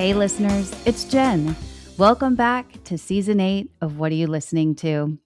Hey listeners, it's Jen. Welcome back to season 8 of What Are You Listening To?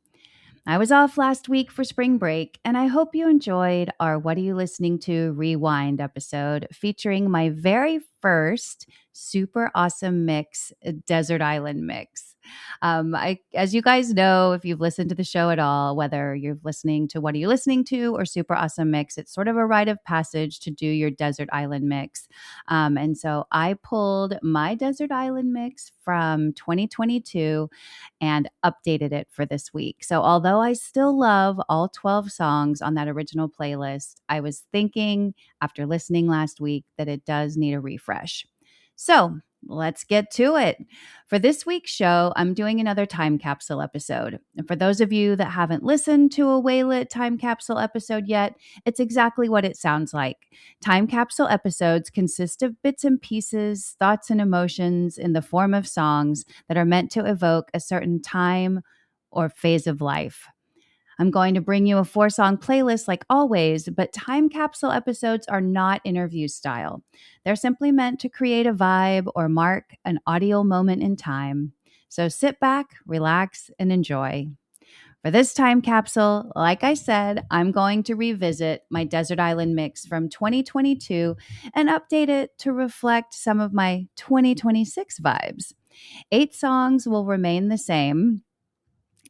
I was off last week for spring break, and I hope you enjoyed our What Are You Listening To Rewind episode featuring my very first super awesome mix, Desert Island mix. As you guys know, if you've listened to the show at all, whether you're listening to What Are You Listening To or Super Awesome Mix, it's sort of a rite of passage to do your Desert Island mix. And so I pulled my Desert Island mix from 2022 and updated it for this week. So, although I still love all 12 songs on that original playlist, I was thinking after listening last week that it does need a refresh. So, let's get to it. For this week's show, I'm doing another time capsule episode. And for those of you that haven't listened to a WAYLT time capsule episode yet, it's exactly what it sounds like. Time capsule episodes consist of bits and pieces, thoughts and emotions in the form of songs that are meant to evoke a certain time or phase of life. I'm going to bring you a 4-song playlist like always, but time capsule episodes are not interview style. They're simply meant to create a vibe or mark an audio moment in time. So sit back, relax, and enjoy. For this time capsule, like I said, I'm going to revisit my Desert Island mix from 2022 and update it to reflect some of my 2026 vibes. 8 songs will remain the same.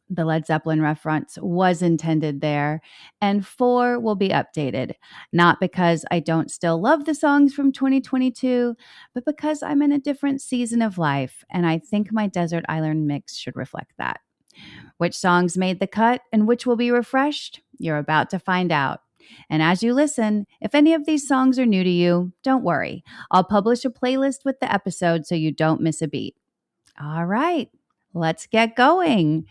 The Led Zeppelin reference was intended there, and 4 will be updated, not because I don't still love the songs from 2022, but because I'm in a different season of life, and I think my Desert Island mix should reflect that. Which songs made the cut and which will be refreshed? You're about to find out. And as you listen, if any of these songs are new to you, don't worry. I'll publish a playlist with the episode so you don't miss a beat. All right, let's get going.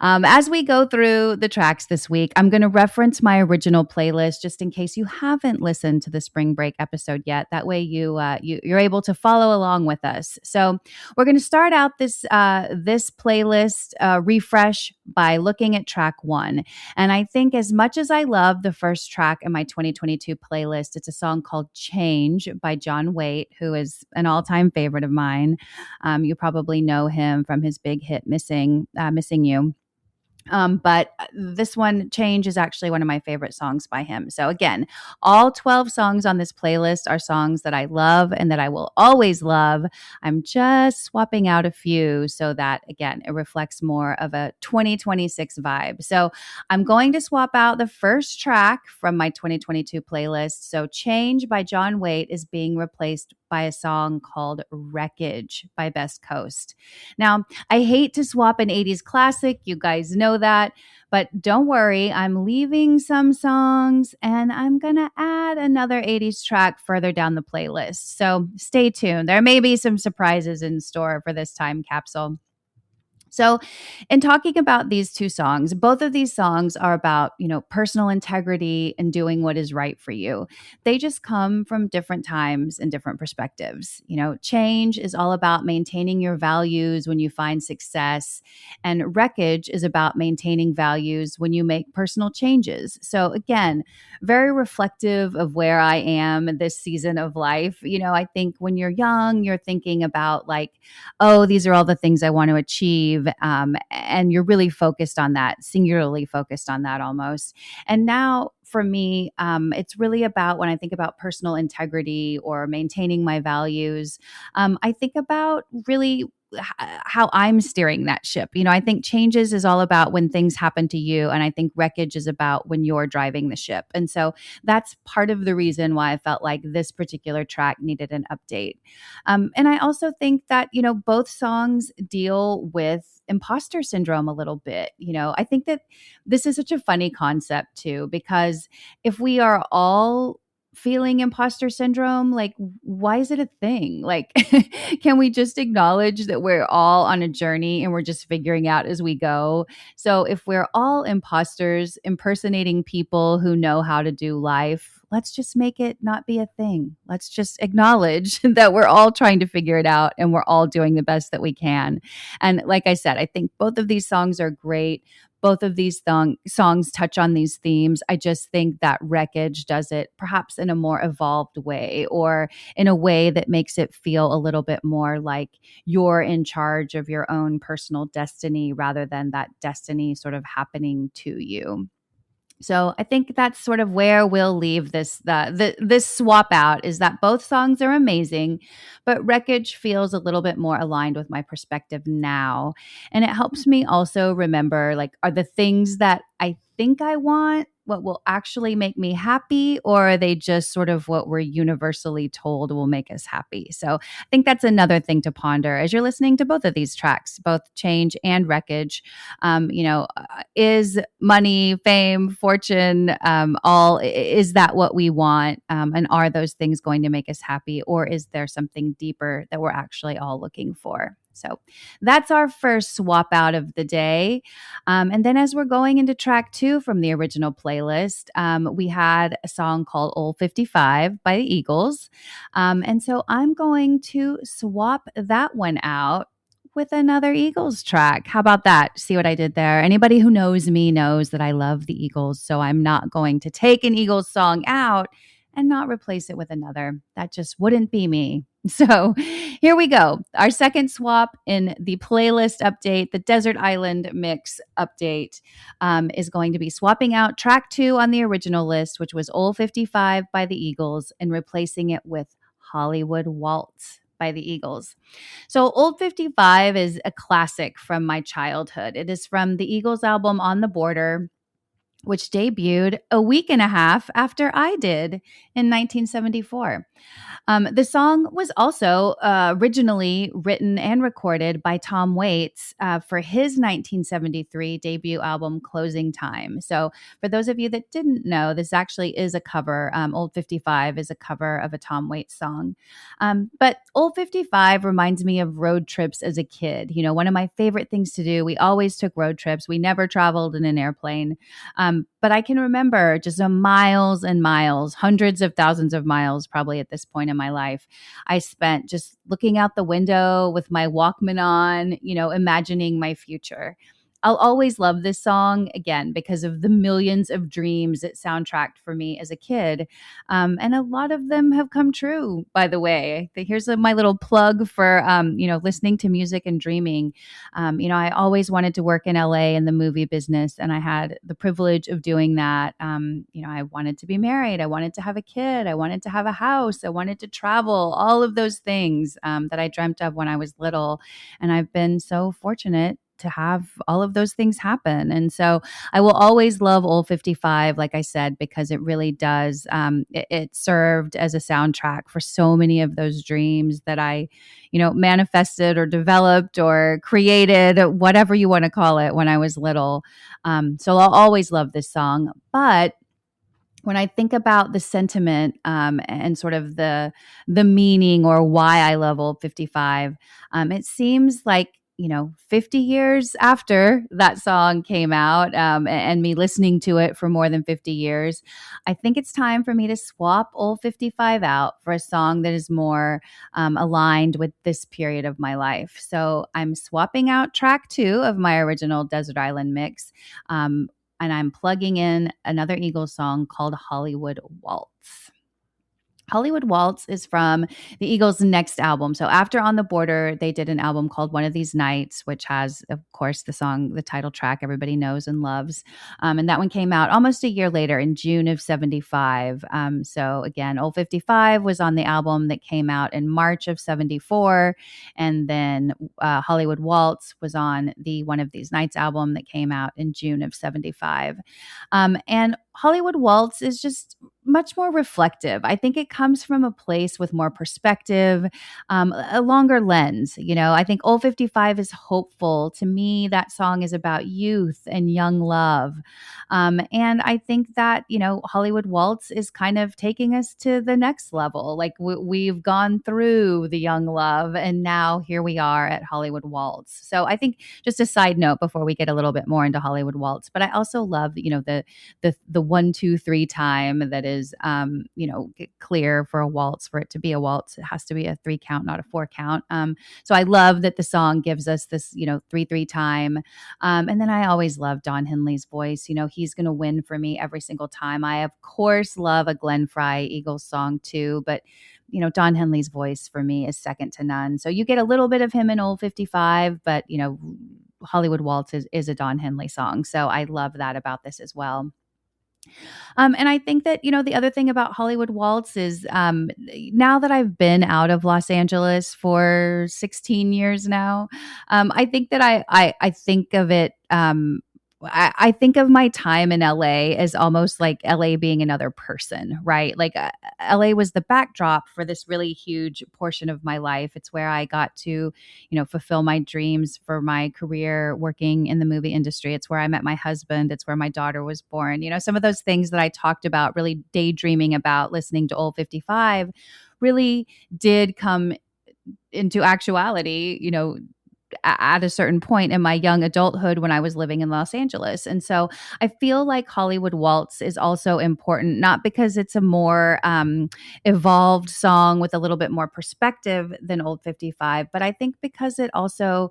As we go through the tracks this week, I'm going to reference my original playlist just in case you haven't listened to the spring break episode yet. That way you're able to follow along with us. So we're going to start out this playlist refresh by looking at track 1. And I think as much as I love the first track in my 2022 playlist, it's a song called Change by John Waite, who is an all-time favorite of mine. You probably know him from his big hit Missing You. But this one, Change, is actually one of my favorite songs by him. So again, all 12 songs on this playlist are songs that I love and that I will always love. I'm just swapping out a few so that, again, it reflects more of a 2026 vibe. So I'm going to swap out the first track from my 2022 playlist. So Change by John Waite is being replaced by a song called Wreckage by Best Coast. Now, I hate to swap an 80s classic. You guys know that. But don't worry, I'm leaving some songs and I'm going to add another 80s track further down the playlist. So stay tuned. There may be some surprises in store for this time capsule. So in talking about these 2 songs, both of these songs are about, personal integrity and doing what is right for you. They just come from different times and different perspectives. Change is all about maintaining your values when you find success, and Wreckage is about maintaining values when you make personal changes. So again, very reflective of where I am in this season of life. I think when you're young, you're thinking about like, oh, these are all the things I want to achieve. And you're really focused on that, singularly focused on that almost. And now for me, it's really about when I think about personal integrity or maintaining my values, I think about really how I'm steering that ship. I think Changes is all about when things happen to you. And I think Wreckage is about when you're driving the ship. And so that's part of the reason why I felt like this particular track needed an update. And I also think that, both songs deal with imposter syndrome a little bit. I think that this is such a funny concept too, because if we are all feeling imposter syndrome, like, why is it a thing? Like, can we just acknowledge that we're all on a journey and we're just figuring out as we go? So if we're all imposters impersonating people who know how to do life, let's just make it not be a thing. Let's just acknowledge that we're all trying to figure it out and we're all doing the best that we can. And like I said, I think both of these songs are great, both of these songs touch on these themes. I just think that Wreckage does it perhaps in a more evolved way, or in a way that makes it feel a little bit more like you're in charge of your own personal destiny rather than that destiny sort of happening to you. So I think that's sort of where we'll leave this swap out, is that both songs are amazing, but Wreckage feels a little bit more aligned with my perspective now. And it helps me also remember, like, are the things that I think I want what will actually make me happy, or are they just sort of what we're universally told will make us happy? So I think that's another thing to ponder as you're listening to both of these tracks, both Change and Wreckage. Is money, fame, fortune, is that what we want? And are those things going to make us happy? Or is there something deeper that we're actually all looking for? So that's our first swap out of the day. And then as we're going into track 2 from the original playlist, we had a song called Old 55 by the Eagles. And so I'm going to swap that one out with another Eagles track. How about that? See what I did there? Anybody who knows me knows that I love the Eagles, so I'm not going to take an Eagles song out and not replace it with another. That just wouldn't be me. So here we go. Our second swap in the playlist update, the Desert Island Mix update, is going to be swapping out track 2 on the original list, which was Old 55 by the Eagles, and replacing it with Hollywood Waltz by the Eagles. So Old 55 is a classic from my childhood. It is from the Eagles album On the Border, which debuted a week and a half after I did in 1974. The song was also originally written and recorded by Tom Waits for his 1973 debut album, Closing Time. So for those of you that didn't know, this actually is a cover. Old 55 is a cover of a Tom Waits song. But Old 55 reminds me of road trips as a kid. You know, one of my favorite things to do, we always took road trips. We never traveled in an airplane. But I can remember just miles and miles, hundreds of thousands of miles, probably at this point in my life, I spent just looking out the window with my Walkman on, imagining my future. I'll always love this song, again, because of the millions of dreams it soundtracked for me as a kid. And a lot of them have come true, by the way. Here's my little plug for, listening to music and dreaming. I always wanted to work in LA in the movie business, and I had the privilege of doing that. I wanted to be married. I wanted to have a kid. I wanted to have a house. I wanted to travel, all of those things that I dreamt of when I was little. And I've been so fortunate to have all of those things happen. And so I will always love Old 55, like I said, because it really does. It served as a soundtrack for so many of those dreams that I, manifested or developed or created, whatever you want to call it, when I was little. So I'll always love this song. But when I think about the sentiment and sort of the meaning or why I love Old 55, it seems like 50 years after that song came out, and me listening to it for more than 50 years, I think it's time for me to swap Old 55 out for a song that is more aligned with this period of my life. So I'm swapping out track 2 of my original Desert Island Mix, and I'm plugging in another Eagles song called Hollywood Waltz. Hollywood Waltz is from the Eagles' next album. So after On the Border, they did an album called One of These Nights, which has, of course, the song, the title track everybody knows and loves. And that one came out almost a year later in June of 75. So again, Old 55 was on the album that came out in March of 74. And then Hollywood Waltz was on the One of These Nights album that came out in June of 75. And Hollywood Waltz is just much more reflective. I think it comes from a place with more perspective, a longer lens. I think Old 55 is hopeful. To me, that song is about youth and young love. And I think that, Hollywood Waltz is kind of taking us to the next level. Like we've gone through the young love, and now here we are at Hollywood Waltz. So I think, just a side note before we get a little bit more into Hollywood Waltz, but I also love, the 1, 2, 3 time that is is, clear for a waltz. For it to be a waltz, it has to be a 3 count, not a 4 count. So I love that the song gives us this, 3/3 time. And then I always love Don Henley's voice. He's going to win for me every single time. I, of course, love a Glenn Frey Eagles song too, but Don Henley's voice for me is second to none. So you get a little bit of him in Old 55, but Hollywood Waltz is a Don Henley song. So I love that about this as well. And I think that, the other thing about Hollywood Waltz is now that I've been out of Los Angeles for 16 years now, I think that I think of it. I think of my time in LA as almost like LA being another person, right? Like LA was the backdrop for this really huge portion of my life. It's where I got to, fulfill my dreams for my career working in the movie industry. It's where I met my husband. It's where my daughter was born. Some of those things that I talked about, really daydreaming about, listening to Old 55, really did come into actuality, at a certain point in my young adulthood when I was living in Los Angeles. And so I feel like Hollywood Waltz is also important, not because it's a more evolved song with a little bit more perspective than Old 55, but I think because it also,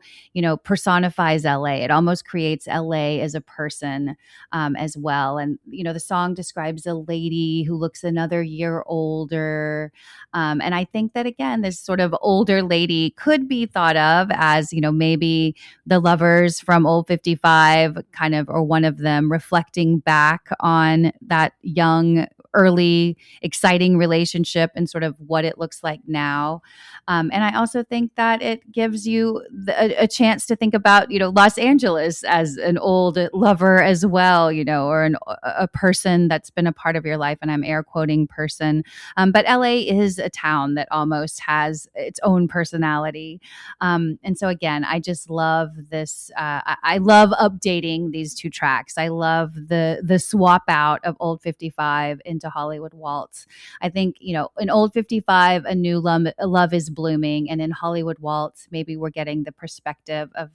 personifies LA. It almost creates LA as a person as well. And, the song describes a lady who looks another year older. And I think that, again, this sort of older lady could be thought of as, maybe the lovers from Old 55 kind of, or one of them reflecting back on that young, early, exciting relationship and sort of what it looks like now. And I also think that it gives you a chance to think about, Los Angeles as an old lover as well, or a person that's been a part of your life. And I'm air quoting person. But LA is a town that almost has its own personality. And so again, I just love this. I love updating these two tracks. I love the swap out of Old 55 into Hollywood Waltz. I think, in Old 55, a new love is blooming. And in Hollywood Waltz, maybe we're getting the perspective of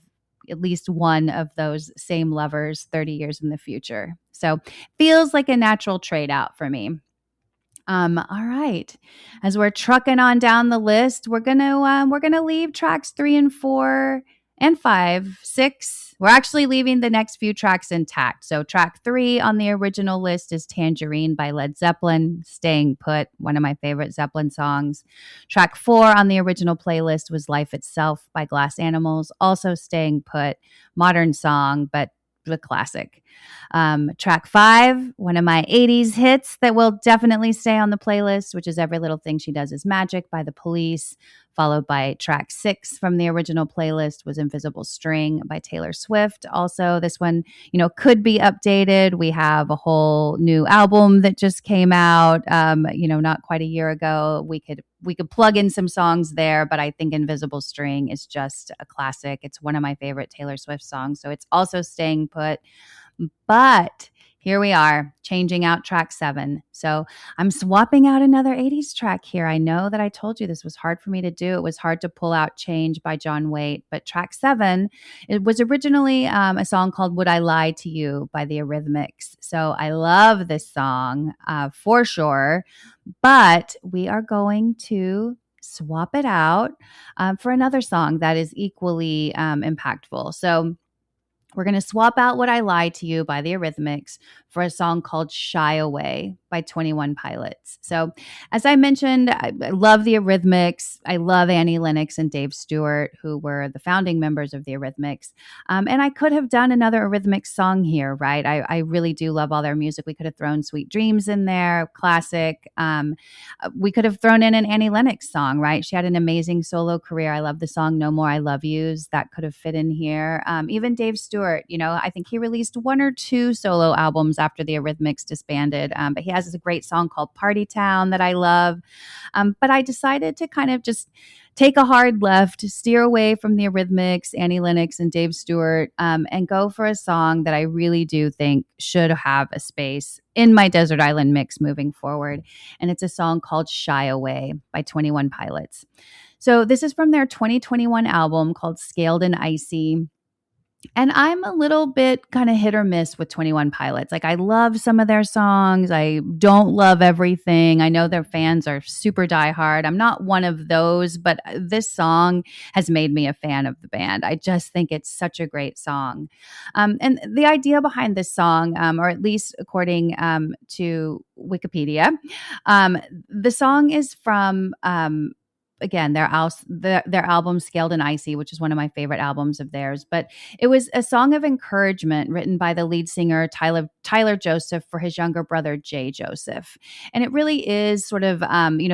at least one of those same lovers 30 years in the future. So feels like a natural trade out for me. All right. As we're trucking on down the list, we're gonna leave tracks 3 and 4 and 5, 6. We're actually leaving the next few tracks intact. So track 3 on the original list is Tangerine by Led Zeppelin, Staying Put, one of my favorite Zeppelin songs. Track 4 on the original playlist was Life Itself by Glass Animals, also Staying Put, modern song, but the classic. Track 5, one of my 80s hits that will definitely stay on the playlist, which is Every Little Thing She Does Is Magic by The Police, followed by track 6 from the original playlist was Invisible String by Taylor Swift. Also, this one, could be updated. We have a whole new album that just came out, not quite a year ago. We could plug in some songs there, but I think Invisible String is just a classic. It's one of my favorite Taylor Swift songs, so it's also staying put. But here we are, changing out track 7. So I'm swapping out another 80s track here. I know that I told you this was hard for me to do. It was hard to pull out Change by John Waite, but track 7, it was originally a song called Would I Lie to You by the Eurythmics. So I love this song for sure, but we are going to swap it out for another song that is equally impactful. So we're going to swap out Would I Lie to You by the Eurythmics for a song called Shy Away by 21 Pilots. So as I mentioned, I love the Eurythmics. I love Annie Lennox and Dave Stewart, who were the founding members of the Eurythmics. And I could have done another Eurythmics song here, right? I really do love all their music. We could have thrown Sweet Dreams in there, classic. We could have thrown in an Annie Lennox song, right? She had an amazing solo career. I love the song No More I Love Yous. That could have fit in here. Even Dave Stewart, I think he released 1 or 2 solo albums after the Eurythmics disbanded, but he has a great song called Party Town that I love. But I decided to kind of just take a hard left, steer away from the Eurythmics, Annie Lennox, and Dave Stewart, and go for a song that I really do think should have a space in my Desert Island mix moving forward. And it's a song called Shy Away by 21 Pilots. So this is from their 2021 album called Scaled and Icy. And I'm a little bit kind of hit or miss with 21 Pilots. Like, I love some of their songs. I don't love everything. I know their fans are super diehard. I'm not one of those, but this song has made me a fan of the band. I just think it's such a great song. And the idea behind this song, or at least according to Wikipedia, um, the song is from again, their album Scaled and Icy, which is one of my favorite albums of theirs. But it was a song of encouragement written by the lead singer Tyler Joseph for his younger brother Jay Joseph. And it really is sort of,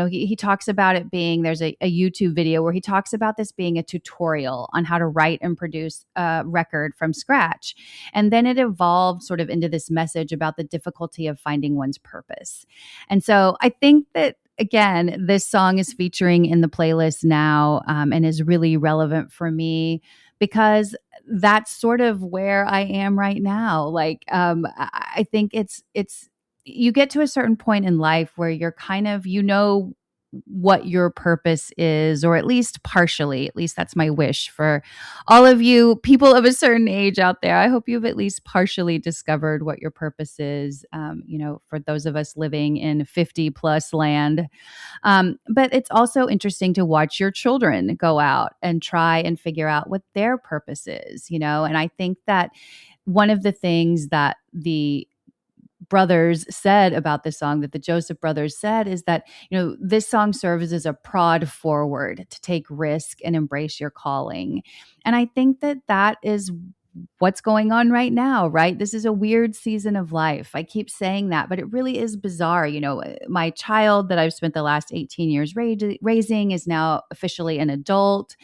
he talks about it being, there's a YouTube video where he talks about this being a tutorial on how to write and produce a record from scratch. And then it evolved sort of into this message about the difficulty of finding one's purpose. And so I think that, again, this song is featuring in the playlist now, and is really relevant for me because that's sort of where I am right now. Like, I think it's you get to a certain point in life where you're kind of, what your purpose is, or at least partially. At least that's my wish for all of you people of a certain age out there. I hope you've at least partially discovered what your purpose is. For those of us living in 50 plus land. But it's also interesting to watch your children go out and try and figure out what their purpose is, and I think that one of the things that the brothers said about this song, that the Joseph brothers said, is that, this song serves as a prod forward to take risk and embrace your calling. And I think that that is what's going on right now, right? This is a weird season of life. I keep saying that, but it really is bizarre. My child that I've spent the last 18 years raising is now officially an adult.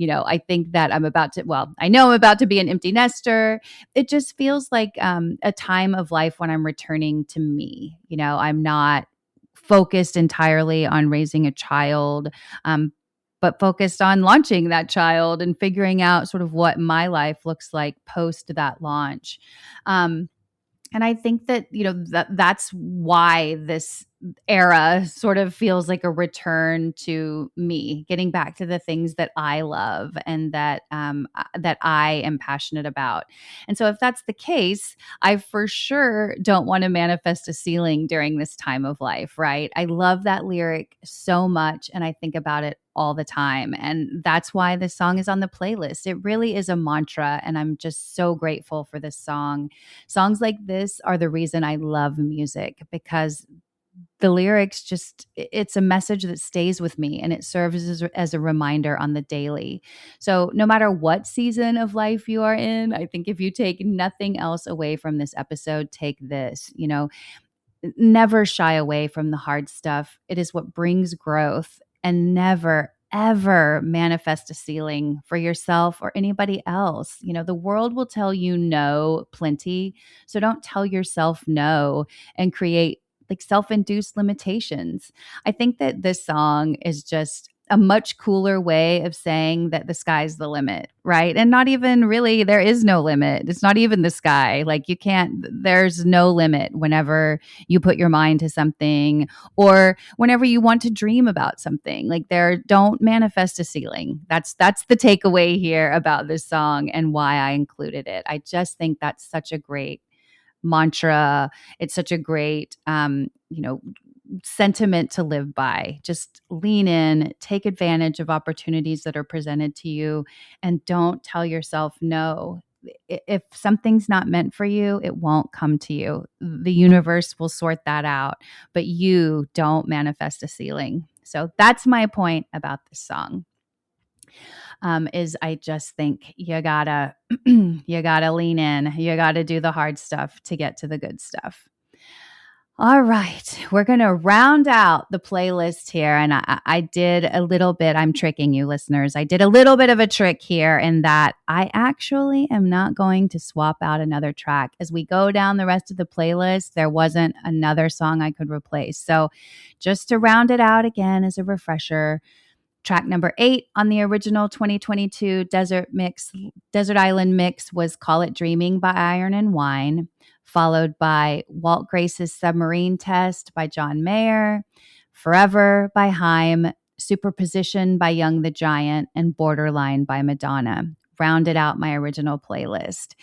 I think that I know I'm about to be an empty nester. It just feels like a time of life when I'm returning to me. I'm not focused entirely on raising a child. But focused on launching that child and figuring out sort of what my life looks like post that launch. And I think that, that's why this era sort of feels like a return to me, getting back to the things that I love and that I am passionate about. And so if that's the case, I for sure don't want to manifest a ceiling during this time of life, right? I love that lyric so much and I think about it all the time. And that's why this song is on the playlist. It really is a mantra. And I'm just so grateful for this song. Songs like this are the reason I love music, because the lyrics it's a message that stays with me and it serves as a reminder on the daily. So no matter what season of life you are in, I think if you take nothing else away from this episode, take this, never shy away from the hard stuff. It is what brings growth, and never, ever manifest a ceiling for yourself or anybody else. The world will tell you no plenty. So don't tell yourself no and create like self-induced limitations. I think that this song is just a much cooler way of saying that the sky's the limit, right? And not even really, there is no limit. It's not even the sky. Like, there's no limit whenever you put your mind to something or whenever you want to dream about something. Like, don't manifest a ceiling. That's the takeaway here about this song and why I included it. I just think that's such a great mantra. It's such a great, sentiment to live by. Just lean in, take advantage of opportunities that are presented to you, and don't tell yourself no. If something's not meant for you, it won't come to you. The universe will sort that out, but you don't manifest a ceiling. So that's my point about this song. Is I just think you gotta you gotta lean in, you gotta do the hard stuff to get to the good stuff. All right, we're going to round out the playlist here. And I did a little bit, I'm tricking you listeners. I did a little bit of a trick here in that I actually am not going to swap out another track. As we go down the rest of the playlist, there wasn't another song I could replace. So just to round it out again as a refresher, track number 8 on the original 2022 Desert Island mix was Call It Dreaming by Iron and Wine, followed by Walt Grace's Submarine Test by John Mayer, Forever by Haim, Superposition by Young the Giant, and Borderline by Madonna. rounded out my original playlist.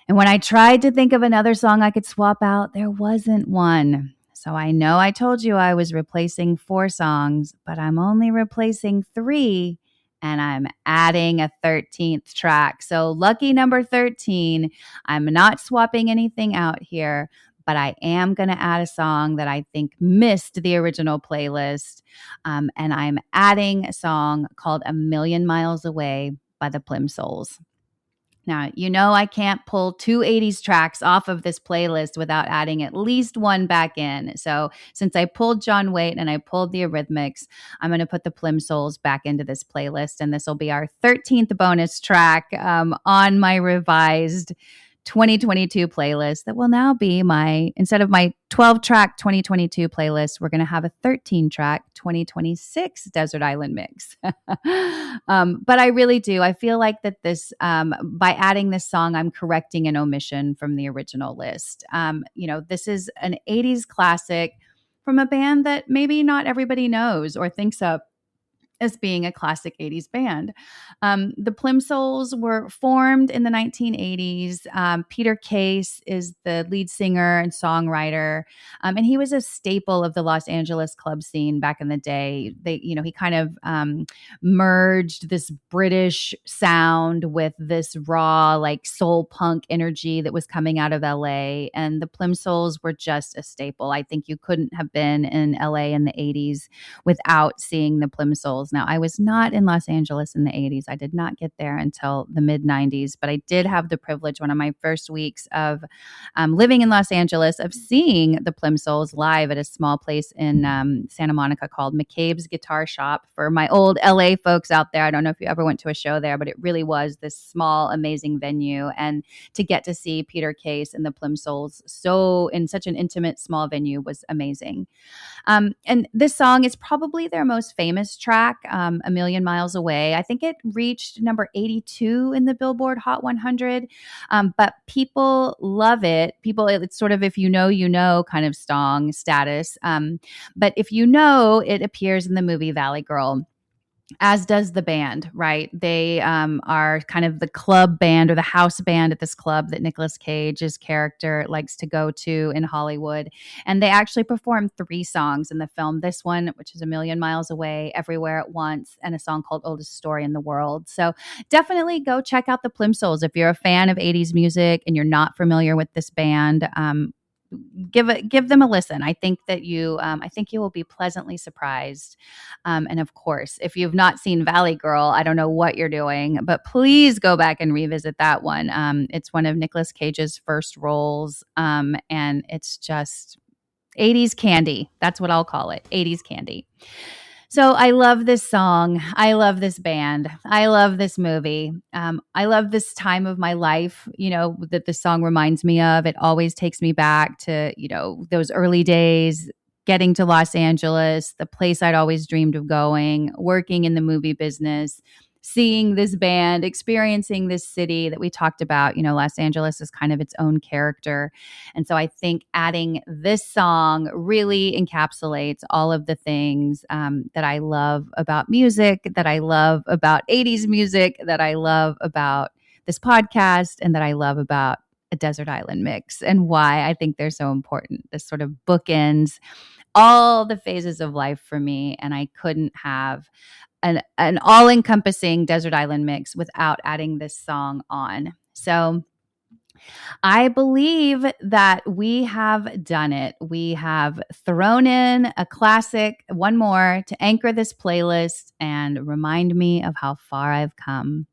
And when I tried to think of another song I could swap out, there wasn't one. So I know I told you I was replacing 4 songs, but I'm only replacing 3, and I'm adding a 13th track. So lucky number 13, I'm not swapping anything out here, but I am going to add a song that I think missed the original playlist. And I'm adding a song called A Million Miles Away by the Plimsouls. Now, you know I can't pull 2 80s tracks off of this playlist without adding at least one back in. So since I pulled John Waite and I pulled the Eurythmics, I'm going to put the Plimsouls back into this playlist. And this will be our 13th bonus track on my revised 2022 playlist that will now be instead of my 12-track 2022 playlist, we're going to have a 13-track 2026 Desert Island mix. But I really do. I feel like that this, by adding this song, I'm correcting an omission from the original list. This is an 80s classic from a band that maybe not everybody knows or thinks of as being a classic 80s band. The Plimsouls were formed in the 1980s. Peter Case is the lead singer and songwriter, and he was a staple of the Los Angeles club scene back in the day. He kind of merged this British sound with this raw, like soul punk energy that was coming out of LA, and the Plimsouls were just a staple. I think you couldn't have been in LA in the 80s without seeing the Plimsouls. Now, I was not in Los Angeles in the 80s. I did not get there until the mid 90s, but I did have the privilege, one of my first weeks of living in Los Angeles, of seeing the Plimsouls live at a small place in Santa Monica called McCabe's Guitar Shop. For my old LA folks out there, I don't know if you ever went to a show there, but it really was this small, amazing venue. And to get to see Peter Case and the Plimsouls in such an intimate, small venue was amazing. And this song is probably their most famous track, A Million Miles Away. I think it reached number 82 in the Billboard Hot 100, but people love it. It's sort of if you know kind of song status. But if you know, it appears in the movie Valley Girl, as does the band, right? They are kind of the club band or the house band at this club that Nicolas Cage's character likes to go to in Hollywood. And they actually perform 3 songs in the film. This one, which is A Million Miles Away, Everywhere at Once, and a song called Oldest Story in the World. So definitely go check out the Plimsouls. If you're a fan of 80s music and you're not familiar with this band, give them a listen. I think you will be pleasantly surprised. And of course, if you've not seen Valley Girl, I don't know what you're doing, but please go back and revisit that one. It's one of Nicolas Cage's first roles, and it's just 80s candy. That's what I'll call it, 80s candy. So I love this song. I love this band. I love this movie. I love this time of my life, that the song reminds me of. It always takes me back to, those early days, getting to Los Angeles, the place I'd always dreamed of going, working in the movie business, seeing this band, experiencing this city that we talked about. Los Angeles is kind of its own character. And so I think adding this song really encapsulates all of the things that I love about music, that I love about 80s music, that I love about this podcast, and that I love about a Desert Island mix, and why I think they're so important. This sort of bookends all the phases of life for me, and I couldn't have an all-encompassing Desert Island mix without adding this song on. So I believe that we have done it. We have thrown in a classic, one more, to anchor this playlist and remind me of how far I've come.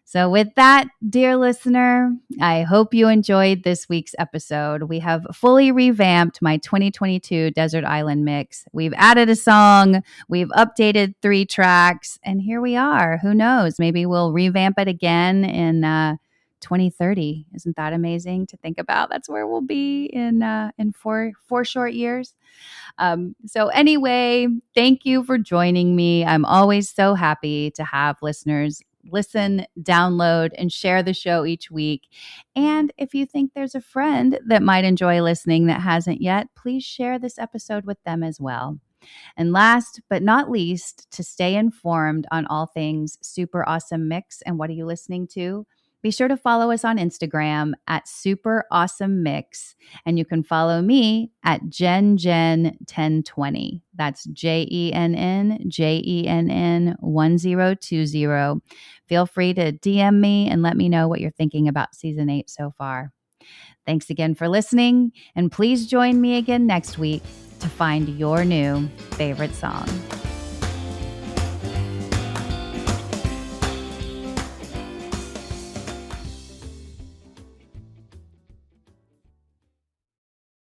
So with that, dear listener, I hope you enjoyed this week's episode. We have fully revamped my 2022 Desert Island mix. We've added a song, we've updated 3 tracks, and here we are. Who knows? Maybe we'll revamp it again in 2030. Isn't that amazing to think about? That's where we'll be in 4 short years. So anyway, thank you for joining me. I'm always so happy to have listeners listen, download, and share the show each week. And if you think there's a friend that might enjoy listening that hasn't yet, please share this episode with them as well. And last but not least, to stay informed on all things Super Awesome Mix and What Are You Listening To, be sure to follow us on Instagram at Super Awesome Mix. And you can follow me at Jenn1020. That's JENN1020. Feel free to DM me and let me know what you're thinking about season 8 so far. Thanks again for listening, and please join me again next week to find your new favorite song.